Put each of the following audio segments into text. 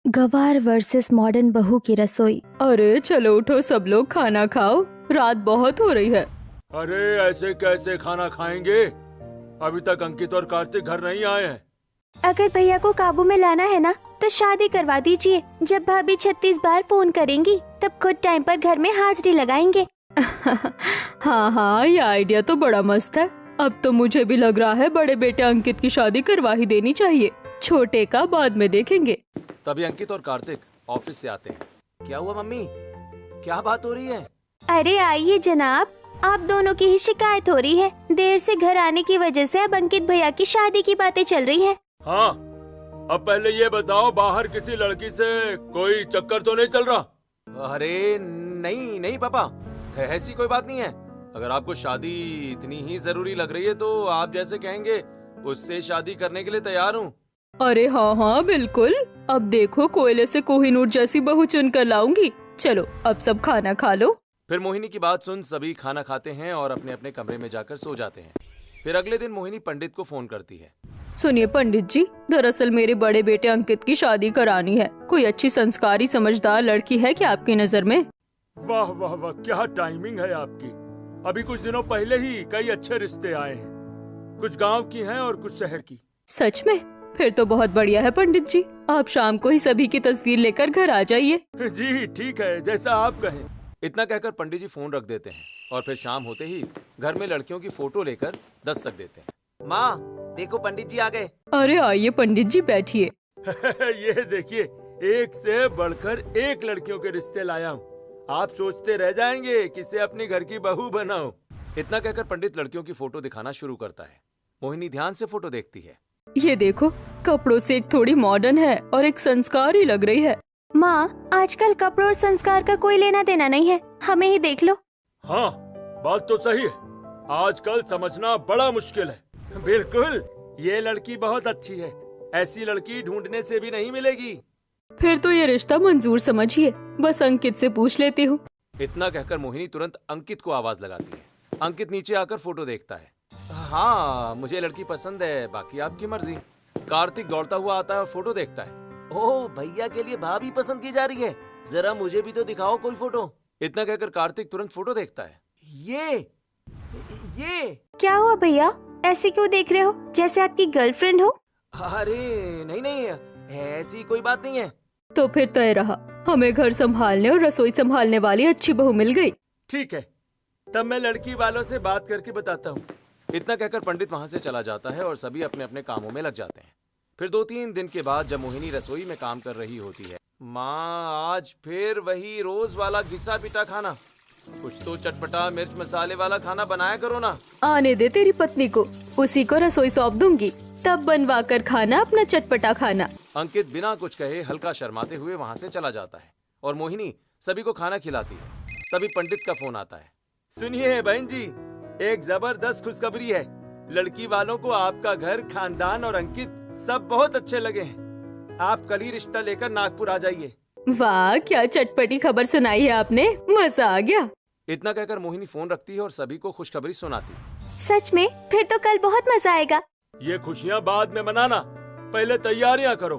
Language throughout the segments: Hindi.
गवार वर्सेस मॉडर्न बहू की रसोई। अरे चलो उठो सब लोग खाना खाओ, रात बहुत हो रही है। अरे ऐसे कैसे खाना खाएंगे? अभी तक अंकित और कार्तिक घर नहीं आए हैं। अगर भैया को काबू में लाना है ना तो शादी करवा दीजिए। जब भाभी 36 बार फोन करेंगी तब खुद टाइम पर घर में हाजिरी लगाएंगे। हाँ हाँ, ये आइडिया तो बड़ा मस्त है। अब तो मुझे भी लग रहा है बड़े बेटे अंकित की शादी करवा ही देनी चाहिए, छोटे का बाद में देखेंगे। तभी अंकित और कार्तिक ऑफिस से आते हैं। क्या हुआ मम्मी, क्या बात हो रही है? अरे आइए जनाब, आप दोनों की ही शिकायत हो रही है। देर से घर आने की वजह से अब अंकित भैया की शादी की बातें चल रही हैं। हाँ, अब पहले ये बताओ, बाहर किसी लड़की से कोई चक्कर तो नहीं चल रहा? अरे नहीं नहीं पापा, ऐसी कोई बात नहीं है। अगर आपको शादी इतनी ही जरूरी लग रही है तो आप जैसे कहेंगे उससे शादी करने के लिए तैयार हूँ। अरे हाँ हाँ बिल्कुल, अब देखो कोयले से कोहिनूर जैसी बहू चुन कर लाऊंगी। चलो अब सब खाना खा लो। फिर मोहिनी की बात सुन सभी खाना खाते हैं और अपने अपने कमरे में जाकर सो जाते हैं। फिर अगले दिन मोहिनी पंडित को फोन करती है। सुनिए पंडित जी, दरअसल मेरे बड़े बेटे अंकित की शादी करानी है। कोई अच्छी संस्कारी समझदार लड़की है क्या आपकी नजर में? वाह वाह वाह, क्या टाइमिंग है आपकी। अभी कुछ दिनों पहले ही कई अच्छे रिश्ते आए हैं, कुछ गांव की हैं और कुछ शहर की। सच में? फिर तो बहुत बढ़िया है पंडित जी, आप शाम को ही सभी की तस्वीर लेकर घर आ जाइए। जी ठीक है, जैसा आप कहें। इतना कहकर पंडित जी फोन रख देते हैं और फिर शाम होते ही घर में लड़कियों की फोटो लेकर दस्तक देते हैं। माँ देखो पंडित जी आ गए। अरे आइए पंडित जी बैठिए। ये देखिए, एक से बढ़कर एक लड़कियों के रिश्ते लाया हूँ। आप सोचते रह जाएंगे किसे अपनी घर की बहू बनाओ। इतना कहकर पंडित लड़कियों की फोटो दिखाना शुरू करता है। मोहिनी ध्यान से फोटो देखती है। ये देखो, कपड़ों से एक थोड़ी मॉडर्न है और एक संस्कारी लग रही है। माँ, आजकल कपड़ों और संस्कार का कोई लेना देना नहीं है, हमें ही देख लो। हाँ, बात तो सही है, आजकल समझना बड़ा मुश्किल है। बिल्कुल, ये लड़की बहुत अच्छी है, ऐसी लड़की ढूंढने से भी नहीं मिलेगी। फिर तो ये रिश्ता मंजूर समझिए, बस अंकित से पूछ लेती हूँ। इतना कहकर मोहिनी तुरंत अंकित को आवाज लगाती है। अंकित नीचे आकर फोटो देखता है। हाँ मुझे लड़की पसंद है, बाकी आपकी मर्जी। कार्तिक दौड़ता हुआ आता है और फोटो देखता है। ओह भैया के लिए भाभी पसंद की जा रही है, जरा मुझे भी तो दिखाओ कोई फोटो। इतना कहकर कार्तिक तुरंत फोटो देखता है। ये क्या हुआ भैया, ऐसे क्यों देख रहे हो, जैसे आपकी गर्लफ्रेंड हो? अरे नहीं नहीं, ऐसी कोई बात नहीं है। तो फिर तय रहा, हमें घर संभालने और रसोई संभालने वाली अच्छी बहू मिल गई। ठीक है, तब मैं लड़की वालों से बात करके बताता हूँ। इतना कहकर पंडित वहाँ से चला जाता है और सभी अपने अपने कामों में लग जाते हैं। फिर 2-3 दिन के बाद जब मोहिनी रसोई में काम कर रही होती है। माँ आज फिर वही रोज वाला घिसा पिटा खाना, कुछ तो चटपटा मिर्च मसाले वाला खाना बनाया करो ना। आने दे तेरी पत्नी को, उसी को रसोई सौंप दूंगी, तब बनवा कर खाना अपना चटपटा खाना। अंकित बिना कुछ कहे हल्का शर्माते हुए वहाँ से चला जाता है और मोहिनी सभी को खाना खिलाती है। तभी पंडित का फोन आता है। सुनिए बहन जी, एक जबरदस्त खुशखबरी है। लड़की वालों को आपका घर, खानदान और अंकित सब बहुत अच्छे लगे हैं। आप कल ही रिश्ता लेकर नागपुर आ जाइए। वाह, क्या चटपटी खबर सुनाई है आपने, मजा आ गया। इतना कहकर मोहिनी फोन रखती है और सभी को खुशखबरी सुनाती है। सच में? फिर तो कल बहुत मजा आएगा। ये खुशियाँ बाद में मनाना, पहले तैयारियाँ करो,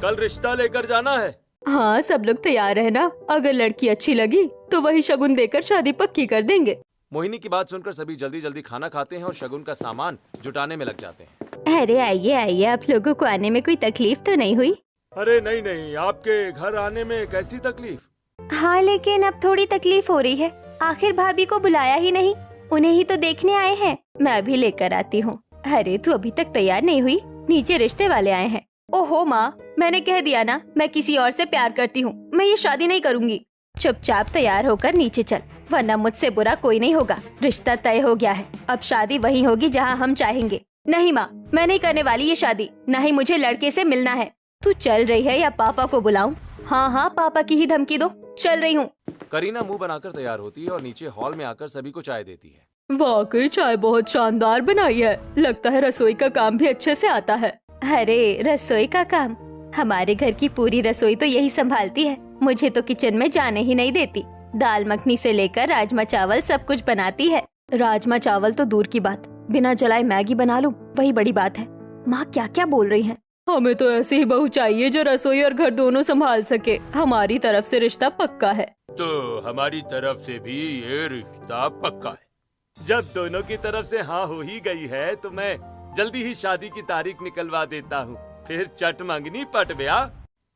कल रिश्ता लेकर जाना है। हाँ सब लोग तैयार रहना, अगर लड़की अच्छी लगी तो वही शगुन देकर शादी पक्की कर देंगे। मोहिनी की बात सुनकर सभी जल्दी जल्दी खाना खाते हैं और शगुन का सामान जुटाने में लग जाते हैं। अरे आइए आइए, आप लोगों को आने में कोई तकलीफ तो नहीं हुई? अरे नहीं नहीं, आपके घर आने में कैसी तकलीफ? हाँ लेकिन अब थोड़ी तकलीफ हो रही है, आखिर भाभी को बुलाया ही नहीं, उन्हें ही तो देखने आए हैं। मैं अभी लेकर आती हूँ। अरे तू अभी तक तैयार नहीं हुई, नीचे रिश्ते वाले आए हैं। ओहो माँ, मैंने कह दिया ना, मैं किसी और से प्यार करती हूँ, मैं ये शादी नहीं करूँगी। चुपचाप तैयार होकर नीचे चल, वरना मुझसे बुरा कोई नहीं होगा। रिश्ता तय हो गया है, अब शादी वही होगी जहाँ हम चाहेंगे। नहीं माँ, मैं नहीं करने वाली ये शादी, न ही मुझे लड़के से मिलना है। तू चल रही है या पापा को बुलाऊं? हाँ हाँ, पापा की ही धमकी दो, चल रही हूँ। करीना मुंह बनाकर तैयार होती है और नीचे हॉल में आकर सभी को चाय देती है। वाकई चाय बहुत शानदार बनाई है, लगता है रसोई का काम भी अच्छे से आता है। अरे रसोई का काम? हमारे घर की पूरी रसोई तो यही संभालती है, मुझे तो किचन में जाने ही नहीं देती। दाल मखनी से लेकर राजमा चावल सब कुछ बनाती है। राजमा चावल तो दूर की बात, बिना जलाए मैगी बना लूं वही बड़ी बात है। माँ क्या क्या बोल रही हैं। हमें तो ऐसी ही बहू चाहिए जो रसोई और घर दोनों संभाल सके। हमारी तरफ से रिश्ता पक्का है। तो हमारी तरफ से भी ये रिश्ता पक्का है। जब दोनों की तरफ से हाँ हो ही गई है तो मैं जल्दी ही शादी की तारीख निकलवा देता हूँ। फिर चट मंगनी पट ब्याह।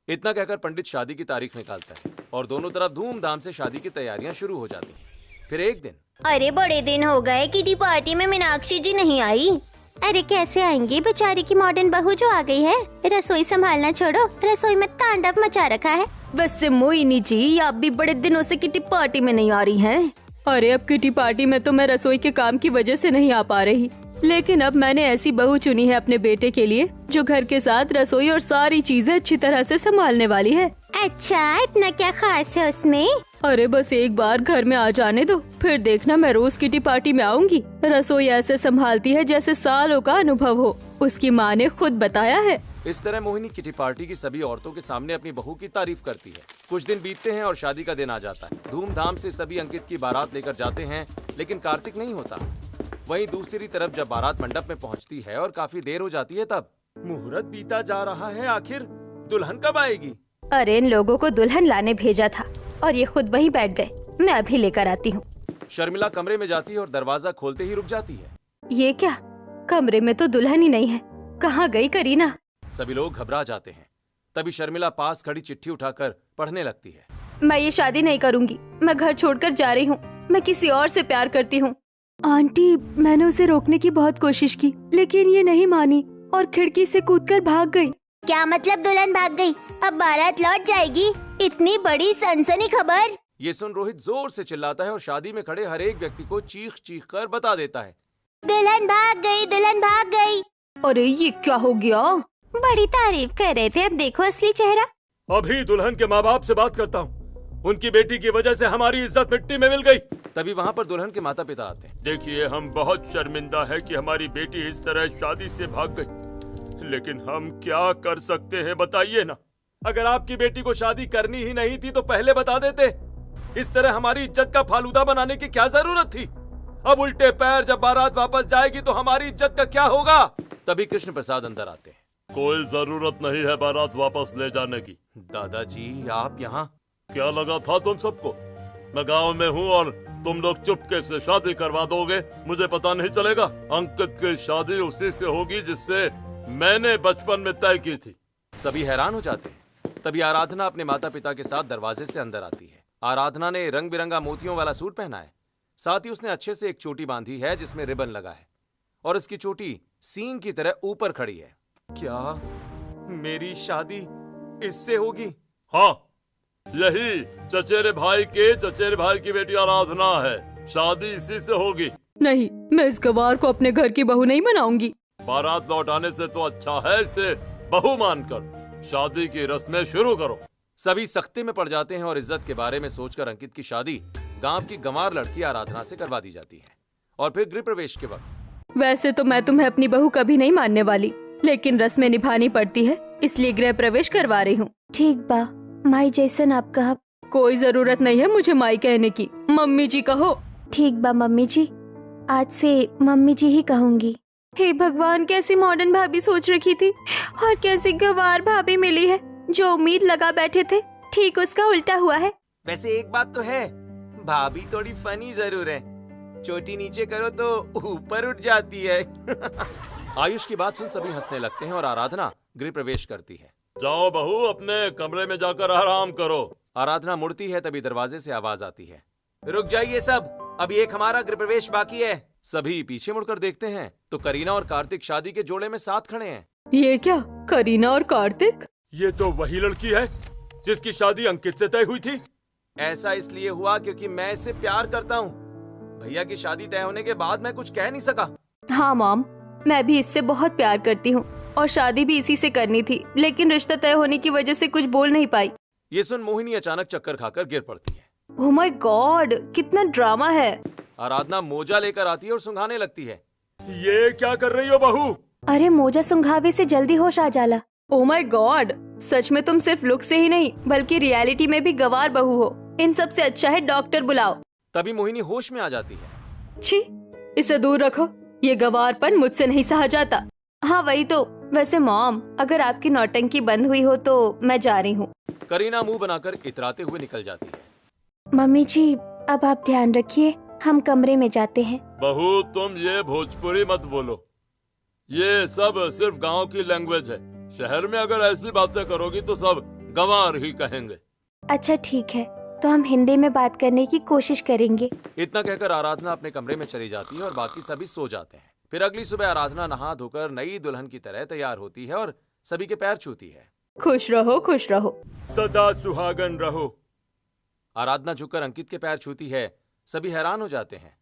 इतना कहकर पंडित शादी की तारीख निकालता है और दोनों तरफ धूमधाम से शादी की तैयारियां शुरू हो जाती हैं। फिर एक दिन, अरे बड़े दिन हो गए किटी पार्टी में मीनाक्षी जी नहीं आई। अरे कैसे आएंगी, बेचारी की मॉडर्न बहू जो आ गई है। रसोई संभालना छोड़ो, रसोई में तांडव मचा रखा है। वैसे मोहिनी जी, आप भी बड़े दिनों से किटी पार्टी में नहीं आ रही हैं। अरे अब किटी पार्टी में तो मैं रसोई के काम की वजह से नहीं आ पा रही, लेकिन अब मैंने ऐसी बहू चुनी है अपने बेटे के लिए जो घर के साथ रसोई और सारी चीजें अच्छी तरह से संभालने वाली है। अच्छा, इतना क्या खास है उसमें? अरे बस एक बार घर में आ जाने दो, फिर देखना मैं रोज किटी पार्टी में आऊंगी। रसोई ऐसे संभालती है जैसे सालों का अनुभव हो, उसकी माँ ने खुद बताया है। इस तरह मोहिनी किटी पार्टी की सभी औरतों के सामने अपनी बहू की तारीफ करती है। कुछ दिन बीतते हैं और शादी का दिन आ जाता है। धूमधाम से सभी अंकित की बारात लेकर जाते हैं, लेकिन कार्तिक नहीं होता। वहीं दूसरी तरफ जब बारात मंडप में पहुंचती है और काफी देर हो जाती है, तब मुहूर्त बीता जा रहा है, आखिर दुल्हन कब आएगी? अरे इन लोगों को दुल्हन लाने भेजा था और ये खुद वहीं बैठ गए। मैं अभी लेकर आती हूँ। शर्मिला कमरे में जाती है और दरवाजा खोलते ही रुक जाती है। ये क्या, कमरे में तो दुल्हन ही नहीं है। कहाँ गई करीना? सभी लोग घबरा जाते हैं। तभी शर्मिला पास खड़ी चिट्ठी उठाकर पढ़ने लगती है। मैं ये शादी नहीं करूँगी, मैं घर छोड़कर जा रही हूँ। मैं किसी और से प्यार करती हूँ। आंटी, मैंने उसे रोकने की बहुत कोशिश की, लेकिन ये नहीं मानी और खिड़की से कूदकर भाग गई। क्या मतलब दुल्हन भाग गई? अब बारात लौट जाएगी? इतनी बड़ी सनसनी खबर। ये सुन रोहित जोर से चिल्लाता है और शादी में खड़े हर एक व्यक्ति को चीख चीख कर बता देता है, दुल्हन भाग गई, दुल्हन भाग गई। अरे ये क्या हो गया? बड़ी तारीफ कर रहे थे, अब देखो असली चेहरा। अभी दुल्हन के माँ बाप से बात करता हूँ। उनकी बेटी की वजह से हमारी इज्जत मिट्टी में मिल गई। तभी वहाँ पर दुल्हन के माता पिता आते हैं। देखिए, हम बहुत शर्मिंदा है कि हमारी बेटी इस तरह शादी से भाग गई, लेकिन हम क्या कर सकते हैं बताइए ना। अगर आपकी बेटी को शादी करनी ही नहीं थी तो पहले बता देते। इस तरह हमारी इज्जत का फालूदा बनाने की क्या जरूरत थी? अब उल्टे पैर जब बारात वापस जाएगी तो हमारी इज्जत का क्या होगा? तभी कृष्ण प्रसाद अंदर आते हैं। कोई जरूरत नहीं है बारात वापस ले जाने की। दादाजी, आप यहाँ? क्या लगा था तुम सबको मैं गांव में हूँ और तुम लोग चुपके से शादी करवा दोगे? मुझे पता नहीं चलेगा। अंकित की शादी उसी से होगी जिससे मैंने बचपन में तय की थी। सभी हैरान हो जाते हैं। तभी आराधना अपने माता पिता के साथ दरवाजे से अंदर आती है। आराधना ने रंग बिरंगा मोतियों वाला सूट पहना है। साथ ही उसने अच्छे से एक चोटी बांधी है जिसमें रिबन लगा है और उसकी चोटी सींग की तरह ऊपर खड़ी है। क्या मेरी शादी इससे होगी? हाँ, यही चचेरे भाई की बेटी आराधना है। शादी इसी से होगी। नहीं, मैं इस गवार को अपने घर की बहू नहीं बनाऊंगी। बारात लौटाने से तो अच्छा है इसे बहू मानकर शादी की रस्में शुरू करो। सभी सख्ते में पड़ जाते हैं और इज्जत के बारे में सोचकर अंकित की शादी गांव की गंवार लड़की आराधना से करवा दी जाती है। और फिर गृह प्रवेश के वक्त, वैसे तो मैं तुम्हें अपनी बहू कभी नहीं मानने वाली, लेकिन रस्में निभानी पड़ती है, इसलिए गृह प्रवेश करवा रही हूँ। ठीक बा, माई जैसन आप कहा। कोई जरूरत नहीं है मुझे माई कहने की, मम्मी जी कहो। ठीक बा मम्मी जी, आज से मम्मी जी ही कहूँगी। हे भगवान, कैसी मॉडर्न भाभी सोच रखी थी और कैसी गवार भाभी मिली है। जो उम्मीद लगा बैठे थे, ठीक उसका उल्टा हुआ है। वैसे एक बात तो है, भाभी थोड़ी फनी जरूर है। चोटी नीचे करो तो ऊपर उठ जाती है। आयुष की बात सुन सभी हंसने लगते हैं और आराधना गृह प्रवेश करती है। जाओ बहू, अपने कमरे में जाकर आराम करो। आराधना मुड़ती है, तभी दरवाजे से आवाज आती है, रुक जाइए सब, अभी एक हमारा गृह प्रवेश बाकी है। सभी पीछे मुड़कर देखते हैं तो करीना और कार्तिक शादी के जोड़े में साथ खड़े हैं। ये क्या, करीना और कार्तिक? ये तो वही लड़की है जिसकी शादी अंकित से तय हुई थी। ऐसा इसलिए हुआ क्योंकि मैं इससे प्यार करता हूँ। भैया की शादी तय होने के बाद मैं कुछ कह नहीं सका। हाँ मॉम, मैं भी इससे बहुत प्यार करती हूँ और शादी भी इसी से करनी थी, लेकिन रिश्ता तय होने की वजह से कुछ बोल नहीं पाई। ये सुन मोहिनी अचानक चक्कर खाकर गिर पड़ती है। ओह माय गॉड, कितना ड्रामा है। आराधना मोजा लेकर आती है और सुंघाने लगती है। ये क्या कर रही हो बहू? अरे मोजा सुंघावे से जल्दी होश आ जाला। ओह माय गॉड, सच में तुम सिर्फ लुक से ही नहीं बल्कि रियलिटी में भी गवार बहू हो। इन सब से अच्छा है डॉक्टर बुलाओ। तभी मोहिनी होश में आ जाती है। छी, इसे दूर रखो, ये गवारपन मुझसे नहीं सहा जाता। हाँ वही तो, वैसे मॉम, अगर आपकी नौटंकी बंद हुई हो तो मैं जा रही हूँ। करीना मुंह बनाकर इतराते हुए निकल जाती है। मम्मी जी, अब आप ध्यान रखिए, हम कमरे में जाते हैं। बहू, तुम ये भोजपुरी मत बोलो, ये सब सिर्फ गांव की लैंग्वेज है। शहर में अगर ऐसी बातें करोगी तो सब गंवार ही कहेंगे। अच्छा ठीक है, तो हम हिंदी में बात करने की कोशिश करेंगे। इतना कहकर आराधना अपने कमरे में चली जाती है और बाकी सभी सो जाते हैं। फिर अगली सुबह आराधना नहा धोकर नई दुल्हन की तरह तैयार होती है और सभी के पैर छूती है। खुश रहो, खुश रहो। सदा सुहागन रहो। आराधना झुककर अंकित के पैर छूती है। सभी हैरान हो जाते हैं।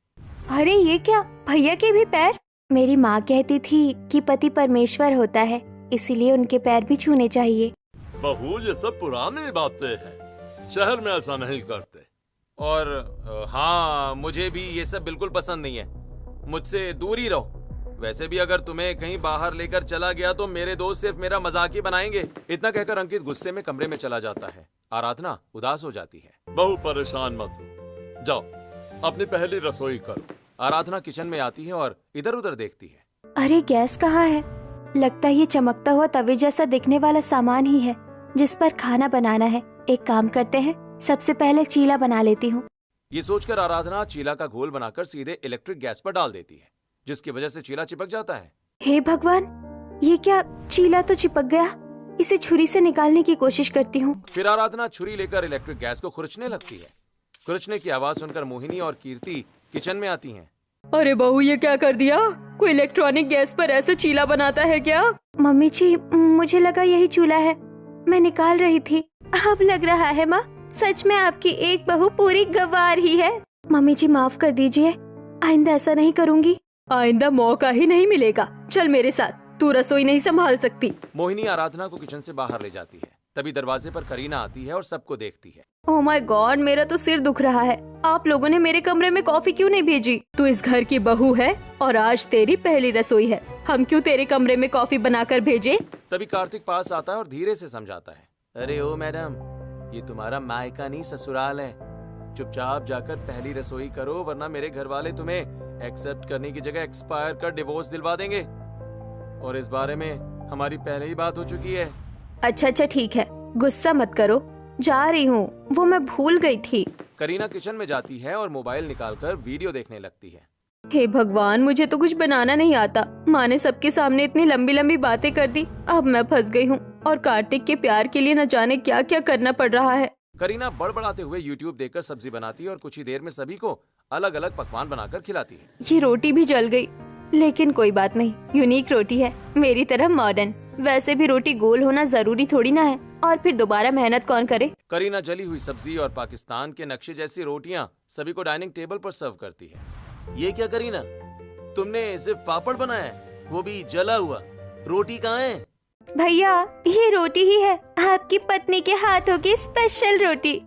अरे ये क्या, भैया के भी पैर? मेरी माँ कहती थी कि पति परमेश्वर होता है, इसीलिए उनके पैर भी छूने चाहिए। बहू, ये सब पुरानी बातें हैं, शहर में ऐसा नहीं करते। और हाँ, मुझे भी ये सब बिल्कुल पसंद नहीं है। मुझसे दूर ही रहो। वैसे भी अगर तुम्हें कहीं बाहर लेकर चला गया तो मेरे दोस्त सिर्फ मेरा मजाक ही बनाएंगे। इतना कहकर अंकित गुस्से में कमरे में चला जाता है। आराधना उदास हो जाती है। बहू, परेशान मत हो, जाओ अपनी पहली रसोई करो। आराधना किचन में आती है और इधर उधर देखती है। अरे गैस कहाँ है? लगता है ये चमकता हुआ तवे जैसा दिखने वाला सामान ही है जिस पर खाना बनाना है। एक काम करते हैं, सबसे पहले चीला बना लेती हूँ। ये सोचकर आराधना चीला का घोल बनाकर सीधे इलेक्ट्रिक गैस पर डाल देती है, जिसकी वजह से चीला चिपक जाता है। हे भगवान, ये क्या, चीला तो चिपक गया। इसे छुरी से निकालने की कोशिश करती हूँ। फिर आराधना छुरी लेकर इलेक्ट्रिक गैस को खुरचने लगती है। खुरचने की आवाज सुनकर मोहिनी और कीर्ति किचन में आती हैं। अरे बहू, ये क्या कर दिया? कोई इलेक्ट्रॉनिक गैस पर ऐसे चीला बनाता है क्या? मम्मी जी, मुझे लगा यही चूल्हा है, मैं निकाल रही थी। अब लग रहा है माँ, सच में आपकी एक बहू पूरी गवार ही है। मम्मी जी माफ कर दीजिए, आइंदा ऐसा नहीं करूँगी। आइंदा मौका ही नहीं मिलेगा। चल मेरे साथ, तू रसोई नहीं संभाल सकती। मोहिनी आराधना को किचन से बाहर ले जाती है। तभी दरवाजे पर करीना आती है और सबको देखती है। ओह माय गॉड, मेरा तो सिर दुख रहा है। आप लोगों ने मेरे कमरे में कॉफी क्यों नहीं भेजी? तू इस घर की बहू है और आज तेरी पहली रसोई है। हम क्यों तेरे कमरे में कॉफी बनाकर भेजे? तभी कार्तिक पास आता है और धीरे से समझाता है। अरे ओ मैडम, ये तुम्हारा मायका नहीं ससुराल है। चुपचाप जाकर पहली रसोई करो, वरना मेरे घर वाले तुम्हें एक्सेप्ट करने की जगह एक्सपायर कर डिवोर्स दिलवा देंगे। और इस बारे में हमारी पहले ही बात हो चुकी है। अच्छा ठीक है, गुस्सा मत करो, जा रही हूँ, वो मैं भूल गई थी। करीना किचन में जाती है और मोबाइल निकालकर वीडियो देखने लगती है। हे भगवान, मुझे तो कुछ बनाना नहीं आता। माँ ने सबके सामने इतनी लंबी लंबी बातें कर दी। अब मैं फंस गई हूँ और कार्तिक के प्यार के लिए न जाने क्या क्या करना पड़ रहा है। करीना बड़बड़ाते हुए YouTube देखकर सब्जी बनाती है और कुछ ही देर में सभी को अलग अलग पकवान बनाकर खिलाती है। ये रोटी भी जल गई, लेकिन कोई बात नहीं, यूनिक रोटी है, मेरी तरह मॉडर्न। वैसे भी रोटी गोल होना जरूरी थोड़ी ना है, और फिर दोबारा मेहनत कौन करे। करीना जली हुई सब्जी और पाकिस्तान के नक्शे जैसी रोटियां सभी को डाइनिंग टेबल पर सर्व करती है। ये क्या करीना, तुमने सिर्फ पापड़ बनाया है, वो भी जला हुआ? रोटी कहाँ है? भैया, ये रोटी ही है, आपकी पत्नी के हाथों की स्पेशल रोटी।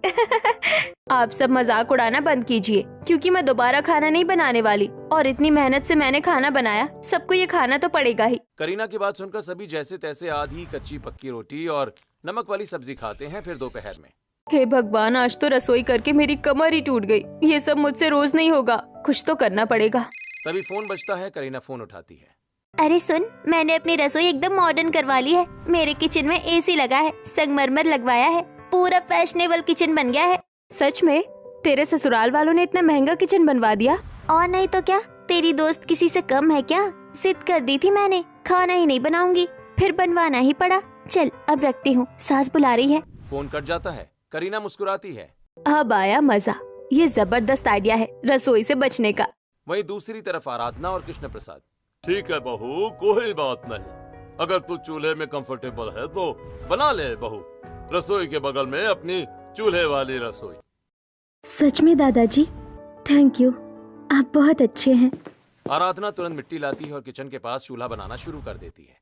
आप सब मजाक उड़ाना बंद कीजिए, क्योंकि मैं दोबारा खाना नहीं बनाने वाली, और इतनी मेहनत से मैंने खाना बनाया, सबको ये खाना तो पड़ेगा ही। करीना की बात सुनकर सभी जैसे तैसे आधी कच्ची पक्की रोटी और नमक वाली सब्जी खाते हैं। फिर दोपहर में, हे भगवान, आज तो रसोई करके मेरी कमर ही टूट गई। ये सब मुझसे रोज नहीं होगा, कुछ तो करना पड़ेगा। तभी फोन बजता है। करीना फोन उठाती है। अरे सुन, मैंने अपनी रसोई एकदम मॉडर्न करवा ली है। मेरे किचन में एसी लगा है, संगमरमर लगवाया है, पूरा फैशनेबल किचन बन गया है। सच में? तेरे ससुराल वालों ने इतना महंगा किचन बनवा दिया? और नहीं तो क्या, तेरी दोस्त किसी से कम है क्या? जिद कर दी थी मैंने, खाना ही नहीं बनाऊंगी, फिर बनवाना ही पड़ा। चल अब रखती हूँ, सास बुला रही है। फोन कट जाता है। करीना मुस्कुराती है। अब आया मजा, ये जबरदस्त आइडिया है रसोई से बचने का। वहीं दूसरी तरफ आराधना और कृष्ण प्रसाद। ठीक है बहू, कोई बात नहीं, अगर तू चूल्हे में कंफर्टेबल है तो बना ले बहू, रसोई के बगल में अपनी चूल्हे वाली रसोई। सच में दादाजी, थैंक यू, आप बहुत अच्छे हैं। आराधना तुरंत मिट्टी लाती है और किचन के पास चूल्हा बनाना शुरू कर देती है।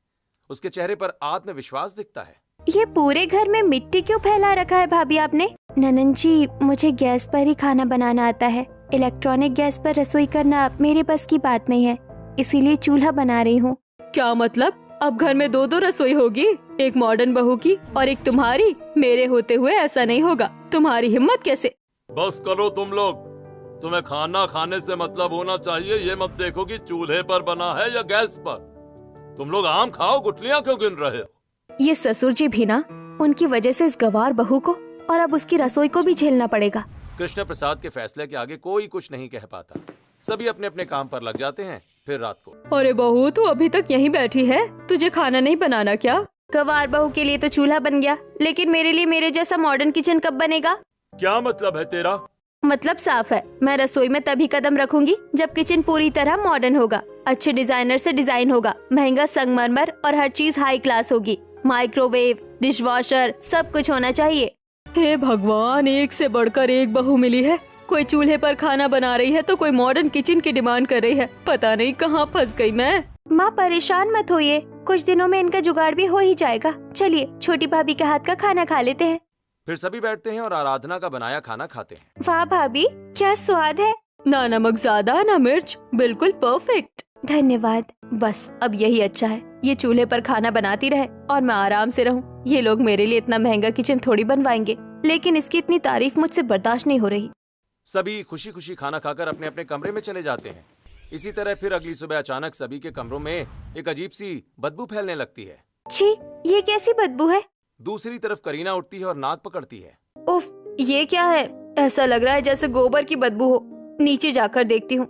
उसके चेहरे पर आत्मविश्वास दिखता है। ये पूरे घर में मिट्टी क्यों फैला रखा है भाभी आपने? ननन जी, मुझे गैस पर ही खाना बनाना आता है, इलेक्ट्रॉनिक गैस पर रसोई करना मेरे बस की बात नहीं है, इसीलिए चूल्हा बना रही हूँ। क्या मतलब? अब घर में दो दो रसोई होगी, एक मॉडर्न बहू की और एक तुम्हारी। मेरे होते हुए ऐसा नहीं होगा, तुम्हारी हिम्मत कैसे? बस करो तुम लोग, तुम्हें खाना खाने से मतलब होना चाहिए। ये मत देखो कि चूल्हे पर बना है या गैस पर। तुम लोग आम खाओ, गुठलियां क्यों गिन रहे हो? ये ससुर जी भी ना, उनकी वजह से इस गवार बहू को और अब उसकी रसोई को भी झेलना पड़ेगा। कृष्ण प्रसाद के फैसले के आगे कोई कुछ नहीं कह पाता। सभी अपने अपने काम पर लग जाते हैं। फिर रात को, अरे बहू तू अभी तक यहीं बैठी है, तुझे खाना नहीं बनाना क्या? गवार बहू के लिए तो चूल्हा बन गया, लेकिन मेरे लिए मेरे जैसा मॉडर्न किचन कब बनेगा? क्या मतलब है तेरा? मतलब साफ है, मैं रसोई में तभी कदम रखूंगी जब किचन पूरी तरह मॉडर्न होगा, अच्छे डिजाइनर से डिजाइन होगा, महंगा संगमरमर और हर चीज हाई क्लास होगी। माइक्रोवेव, डिशवॉशर, सब कुछ होना चाहिए। हे भगवान, एक से बढ़कर एक बहू मिली है। कोई चूल्हे पर खाना बना रही है तो कोई मॉडर्न किचन की डिमांड कर रही है। पता नहीं कहाँ फंस गई मैं। माँ परेशान मत होइए, कुछ दिनों में इनका जुगाड़ भी हो ही जाएगा। चलिए छोटी भाभी के हाथ का खाना खा लेते हैं। फिर सभी बैठते हैं और आराधना का बनाया खाना खाते हैं। वाह भाभी, क्या स्वाद है। ना नमक ज्यादा ना मिर्च, बिल्कुल परफेक्ट। धन्यवाद। बस अब यही अच्छा है, ये चूल्हे पर खाना बनाती रहे और मैं आराम से रहूं। ये लोग मेरे लिए इतना महंगा किचन थोड़ी बनवाएंगे, लेकिन इसकी इतनी तारीफ मुझसे बर्दाश्त नहीं हो रही। सभी खुशी खुशी खाना खाकर अपने अपने कमरे में चले जाते हैं। इसी तरह फिर अगली सुबह अचानक सभी के कमरों में एक अजीब सी बदबू फैलने लगती है। छी, ये कैसी बदबू है? दूसरी तरफ करीना उठती है और नाक पकड़ती है। उफ, ये क्या है? ऐसा लग रहा है जैसे गोबर की बदबू हो। नीचे जाकर देखती हूँ।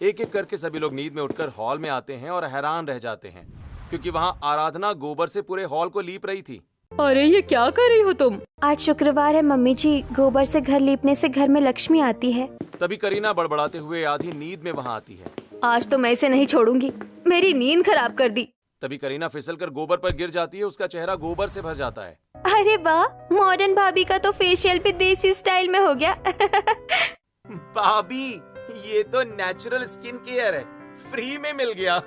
एक एक करके सभी लोग नींद में उठकर हॉल में आते हैं और हैरान रह जाते हैं, क्योंकि वहाँ आराधना गोबर से पूरे हॉल को लीप रही थी। अरे ये क्या कर रही हो तुम? आज शुक्रवार है मम्मी जी, गोबर से घर लीपने से घर में लक्ष्मी आती है। तभी करीना बड़बड़ाते हुए आधी नींद में वहाँ आती है। आज तो मैं इसे नहीं छोड़ूंगी, मेरी नींद खराब कर दी। तभी करीना फिसलकर गोबर पर गिर जाती है। उसका चेहरा गोबर से भर जाता है। अरे वाह, मॉडर्न भाभी का तो फेशियल भी देसी स्टाइल में हो गया। भाभी, ये तो नेचुरल स्किन केयर है, फ्री में मिल गया।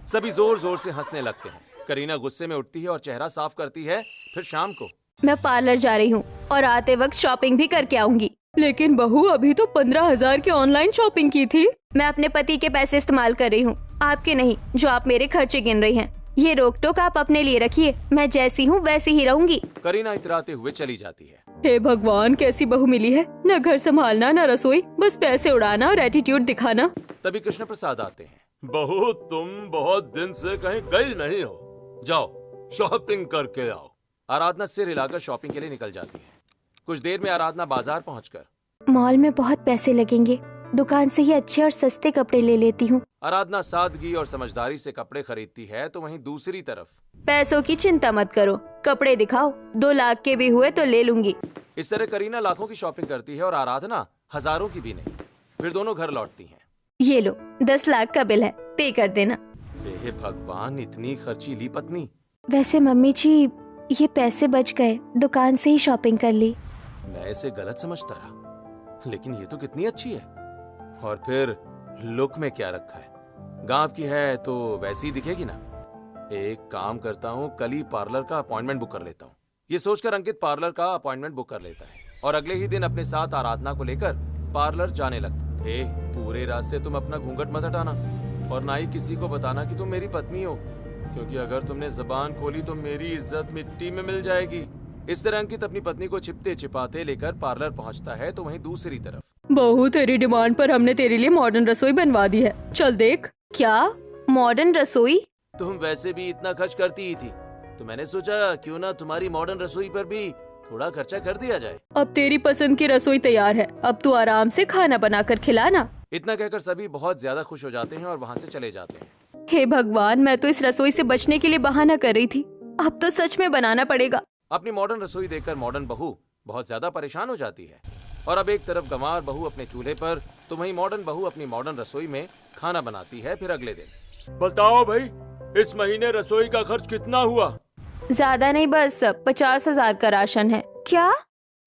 सभी जोर जोर से हंसने लगते हैं। करीना गुस्से में उठती है और चेहरा साफ करती है। फिर शाम को मैं पार्लर जा रही हूँ और आते वक्त शॉपिंग भी करके आऊंगी। लेकिन बहू अभी तो 15,000 की ऑनलाइन शॉपिंग की थी। मैं अपने पति के पैसे इस्तेमाल कर रही हूँ, आपके नहीं, जो आप मेरे खर्चे गिन रही हैं। ये रोक टोक आप अपने लिए रखिए, मैं जैसी हूँ वैसी ही रहूंगी। करीना इतराते हुए चली जाती है। हे भगवान, कैसी बहू मिली है, न घर संभालना न रसोई, बस पैसे उड़ाना और एटीट्यूड दिखाना। तभी कृष्ण प्रसाद आते हैं। बहू, तुम बहुत दिन से कहीं गई नहीं हो, जाओ शॉपिंग करके आओ। आराधना सिर हिलाकर शॉपिंग के लिए निकल जाती है। कुछ देर में आराधना बाजार पहुंचकर मॉल में बहुत पैसे लगेंगे, दुकान से ही अच्छे और सस्ते कपड़े ले लेती हूँ। आराधना सादगी और समझदारी से कपड़े खरीदती है, तो वहीं दूसरी तरफ पैसों की चिंता मत करो, कपड़े दिखाओ, 2 लाख के भी हुए तो ले लूंगी। इस तरह करीना लाखों की शॉपिंग करती है और आराधना हजारों की भी नहीं। फिर दोनों घर लौटती हैं। ये लो, 10 लाख का बिल है, पे कर देना। हे भगवान, इतनी खर्चीली पत्नी। वैसे मम्मी जी, ये पैसे बच गए, दुकान से ही शॉपिंग कर ली। मैं इसे गलत समझता रहा, लेकिन ये तो कितनी अच्छी है। और फिर लुक में क्या रखा है, गांव की है तो वैसी दिखेगी ना। एक काम करता हूँ, कल ही पार्लर का अपॉइंटमेंट बुक कर लेता हूँ। ये सोचकर अंकित पार्लर का अपॉइंटमेंट बुक कर लेता है और अगले ही दिन अपने साथ आराधना को लेकर पार्लर जाने लगता है। पूरे रात से तुम अपना घूंघट मत हटाना और ना ही किसी को बताना कि तुम मेरी पत्नी हो, क्योंकि अगर तुमने जबान खोली तो मेरी इज्जत मिट्टी में मिल जाएगी। इस तरह अंकित अपनी पत्नी को छिपते छिपाते लेकर पार्लर पहुंचता है, तो वहीं दूसरी तरफ बहू, तेरी डिमांड पर हमने तेरे लिए मॉडर्न रसोई बनवा दी है, चल देख। क्या मॉडर्न रसोई? तुम वैसे भी इतना खर्च करती ही थी, तो मैंने सोचा क्यों ना तुम्हारी मॉडर्न रसोई पर भी थोड़ा खर्चा कर दिया जाए। अब तेरी पसंद की रसोई तैयार है, अब तू आराम से खाना बनाकर खिलाना। इतना कहकर सभी बहुत ज्यादा खुश हो जाते हैं और वहाँ से चले जाते हैं। हे भगवान, मैं तो इस रसोई से बचने के लिए बहाना कर रही थी, अब तो सच में बनाना पड़ेगा। अपनी मॉडर्न रसोई देखकर मॉडर्न बहू बहुत ज्यादा परेशान हो जाती है। और अब एक तरफ गंवार बहू अपने चूल्हे पर, तो वहीं मॉडर्न बहू अपनी मॉडर्न रसोई में खाना बनाती है। फिर अगले दिन बताओ भाई, इस महीने रसोई का खर्च कितना हुआ? ज्यादा नहीं, बस 50,000 का राशन है। क्या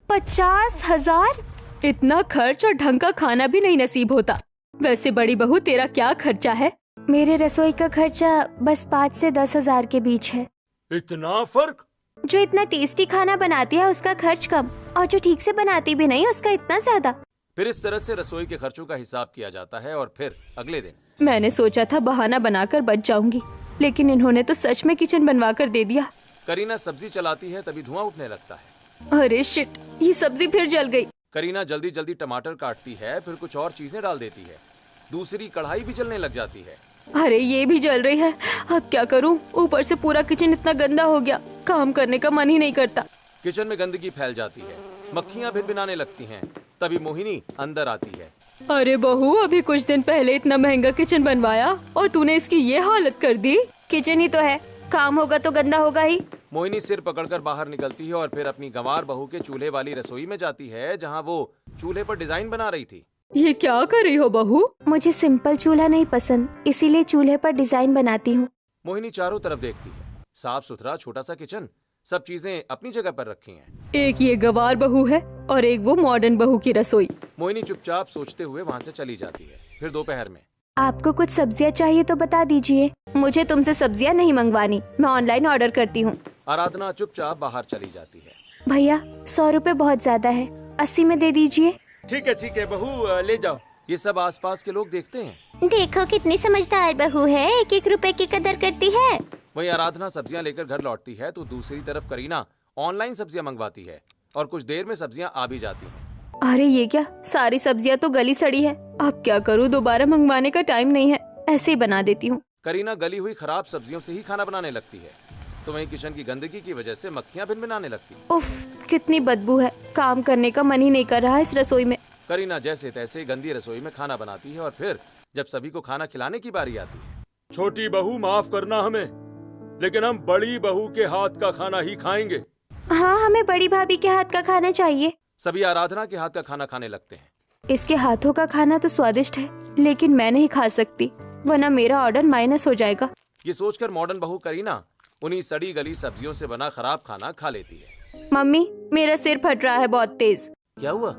50,000? इतना खर्च और ढंग का खाना भी नहीं नसीब होता। वैसे बड़ी बहू, तेरा क्या खर्चा है? मेरे रसोई का खर्चा बस 5 से 10,000 के बीच है। इतना फर्क? जो इतना टेस्टी खाना बनाती है उसका खर्च कम, और जो ठीक से बनाती भी नहीं उसका इतना ज्यादा। फिर इस तरह से रसोई के खर्चों का हिसाब किया जाता है। और फिर अगले दिन मैंने सोचा था बहाना बनाकर बच जाऊंगी, लेकिन इन्होंने तो सच में किचन बनवा कर दे दिया। करीना सब्जी चलाती है, तभी धुआं उठने लगता है। अरे शिट, ये सब्जी फिर जल गई। करीना जल्दी जल्दी टमाटर काटती है, फिर कुछ और चीजें डाल देती है। दूसरी कढ़ाई भी जलने लग जाती है अरे ये भी जल रही है, अब क्या करूं? ऊपर से पूरा किचन इतना गंदा हो गया, काम करने का मन ही नहीं करता। किचन में गंदगी फैल जाती है, मक्खियाँ भिनभिनाने लगती हैं। तभी मोहिनी अंदर आती है। अरे बहू, अभी कुछ दिन पहले इतना महंगा किचन बनवाया और तूने इसकी ये हालत कर दी। किचन ही तो है, काम होगा तो गंदा होगा ही। मोहिनी सिर पकड़कर बाहर निकलती है और फिर अपनी गंवार बहू के चूल्हे वाली रसोई में जाती है, जहाँ वो चूल्हे पर डिजाइन बना रही थी। ये क्या कर रही हो बहू? मुझे सिंपल चूल्हा नहीं पसंद, इसीलिए चूल्हे पर डिजाइन बनाती हूँ। मोहिनी चारों तरफ देखती है, साफ सुथरा छोटा सा किचन, सब चीजें अपनी जगह पर रखी हैं। एक ये गवार बहू है और एक वो मॉडर्न बहू की रसोई। मोहिनी चुपचाप सोचते हुए वहाँ से चली जाती है। फिर दोपहर में आपको कुछ सब्जियाँ चाहिए तो बता दीजिए। मुझे तुमसे सब्जियाँ नहीं मंगवानी, मैं ऑनलाइन ऑर्डर करती हूँ। आराधना चुपचाप बाहर चली जाती है। भैया 100 रुपए बहुत ज्यादा है, 80 में दे दीजिए। ठीक है बहू, ले जाओ। ये सब आसपास के लोग देखते हैं। देखो कितनी समझदार बहू है, 1-1 रुपए की कदर करती है। वहीं आराधना सब्जियां लेकर घर लौटती है तो दूसरी तरफ करीना ऑनलाइन सब्जियां मंगवाती है और कुछ देर में सब्जियां आ भी जाती हैं। अरे ये क्या, सारी सब्जियां तो गली सड़ी है। अब क्या करूँ, दोबारा मंगवाने का टाइम नहीं है, ऐसे ही बना देती हूँ। करीना गली हुई खराब सब्जियों से ही खाना बनाने लगती है, तो वहीं किचन की गंदगी की वजह से मक्खियां भिनभिनाने लगती। उफ, कितनी बदबू है, काम करने का मन ही नहीं कर रहा इस रसोई में। करीना जैसे तैसे गंदी रसोई में खाना बनाती है और फिर जब सभी को खाना खिलाने की बारी आती है। छोटी बहू माफ करना हमें, लेकिन हम बड़ी बहू के हाथ का खाना ही खाएंगे। हाँ, हमें बड़ी भाभी के हाथ का खाना चाहिए। सभी आराधना के हाथ का खाना खाने लगते हैं। इसके हाथों का खाना तो स्वादिष्ट है, लेकिन मैं नहीं खा सकती, वरना मेरा ऑर्डर माइनस हो जाएगा। ये सोचकर मॉडर्न बहू करीना उन्हीं सड़ी गली सब्जियों से बना खराब खाना खा लेती है। मम्मी, मेरा सिर फट रहा है बहुत तेज। क्या हुआ?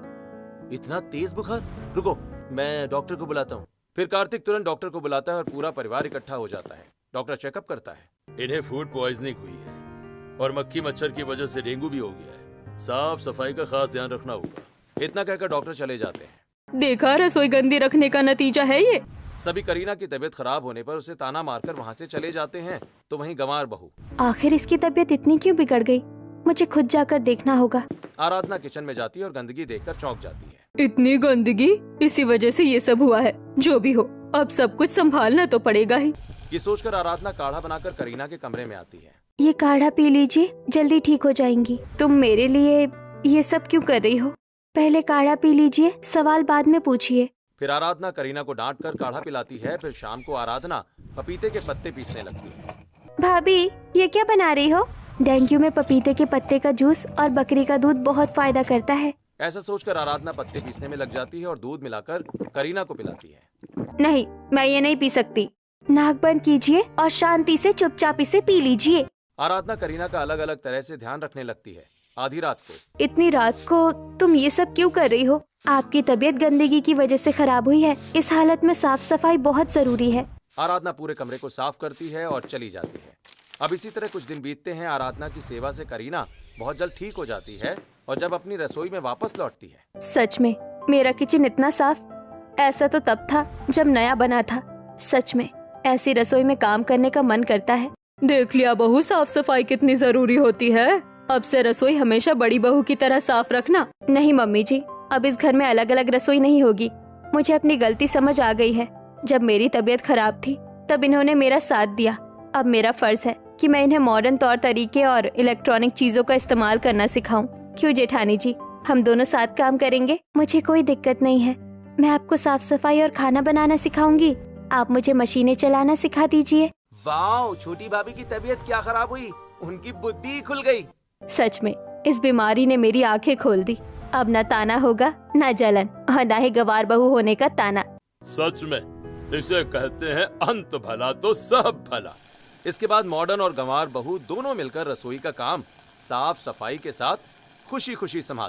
इतना तेज बुखार? रुको, मैं डॉक्टर को बुलाता हूँ। फिर कार्तिक तुरंत डॉक्टर को बुलाता है और पूरा परिवार इकट्ठा हो जाता है। डॉक्टर चेकअप करता है। इन्हें फूड पॉइजनिंग हुई है और मक्खी मच्छर की वजह से डेंगू भी हो गया है। साफ सफाई का खास ध्यान रखना होगा। इतना कहकर डॉक्टर चले जाते हैं। देखा, रसोई गंदी रखने का नतीजा है ये। सभी करीना की तबीयत खराब होने पर उसे ताना मारकर वहाँ से चले जाते हैं, तो वहीं गंवार बहू। आखिर इसकी तबीयत इतनी क्यों बिगड़ गई? मुझे खुद जाकर देखना होगा। आराधना किचन में जाती है और गंदगी देखकर चौंक जाती है। इतनी गंदगी, इसी वजह से ये सब हुआ है। जो भी हो, अब सब कुछ संभालना तो पड़ेगा ही। ये सोचकर आराधना काढ़ा बनाकर करीना के कमरे में आती है। ये काढ़ा पी लीजिए, जल्दी ठीक हो जाएंगी। तुम मेरे लिए ये सब क्यों कर रही हो? पहले काढ़ा पी लीजिए, सवाल बाद में पूछिए। फिर आराधना करीना को डांट कर काढ़ा पिलाती है। फिर शाम को आराधना पपीते के पत्ते पीसने लगती है। भाभी, ये क्या बना रही हो? डेंगू में पपीते के पत्ते का जूस और बकरी का दूध बहुत फायदा करता है। ऐसा सोचकर आराधना पत्ते पीसने में लग जाती है और दूध मिलाकर करीना को पिलाती है। नहीं, मैं ये नहीं पी सकती। नाक बंद कीजिए और शांति से चुपचाप इसे पी लीजिए। आराधना करीना का अलग अलग तरह से ध्यान रखने लगती है। आधी रात को इतनी रात को तुम ये सब क्यों कर रही हो? आपकी तबीयत गंदगी की वजह से खराब हुई है। इस हालत में साफ सफाई बहुत जरूरी है। आराधना पूरे कमरे को साफ करती है और चली जाती है। अब इसी तरह कुछ दिन बीतते हैं। आराधना की सेवा से करीना बहुत जल्द ठीक हो जाती है और जब अपनी रसोई में वापस लौटती है। सच में मेरा किचन इतना साफ, ऐसा तो तब था जब नया बना था। सच में ऐसी रसोई में काम करने का मन करता है। देख लिया बहू, साफ सफाई कितनी जरूरी होती है। अब से रसोई हमेशा बड़ी बहू की तरह साफ रखना। नहीं मम्मी जी, अब इस घर में अलग अलग रसोई नहीं होगी। मुझे अपनी गलती समझ आ गई है। जब मेरी तबीयत खराब थी तब इन्होंने मेरा साथ दिया। अब मेरा फर्ज है कि मैं इन्हें मॉडर्न तौर तरीके और इलेक्ट्रॉनिक चीजों का इस्तेमाल करना सिखाऊं। क्यों जेठानी जी, हम दोनों साथ काम करेंगे। मुझे कोई दिक्कत नहीं है। मैं आपको साफ सफाई और खाना बनाना सिखाऊंगी, आप मुझे मशीनें चलाना सिखा दीजिए। वाह, छोटी भाभी की तबीयत क्या खराब हुई, उनकी बुद्धि खुल गई। सच में इस बीमारी ने मेरी आंखें खोल दी। अब न ताना होगा, न जलन और न ही गवार बहू होने का ताना। सच में इसे कहते हैं अंत भला तो सब भला। इसके बाद मॉडर्न और गंवार बहू दोनों मिलकर रसोई का काम साफ सफाई के साथ खुशी खुशी संभाल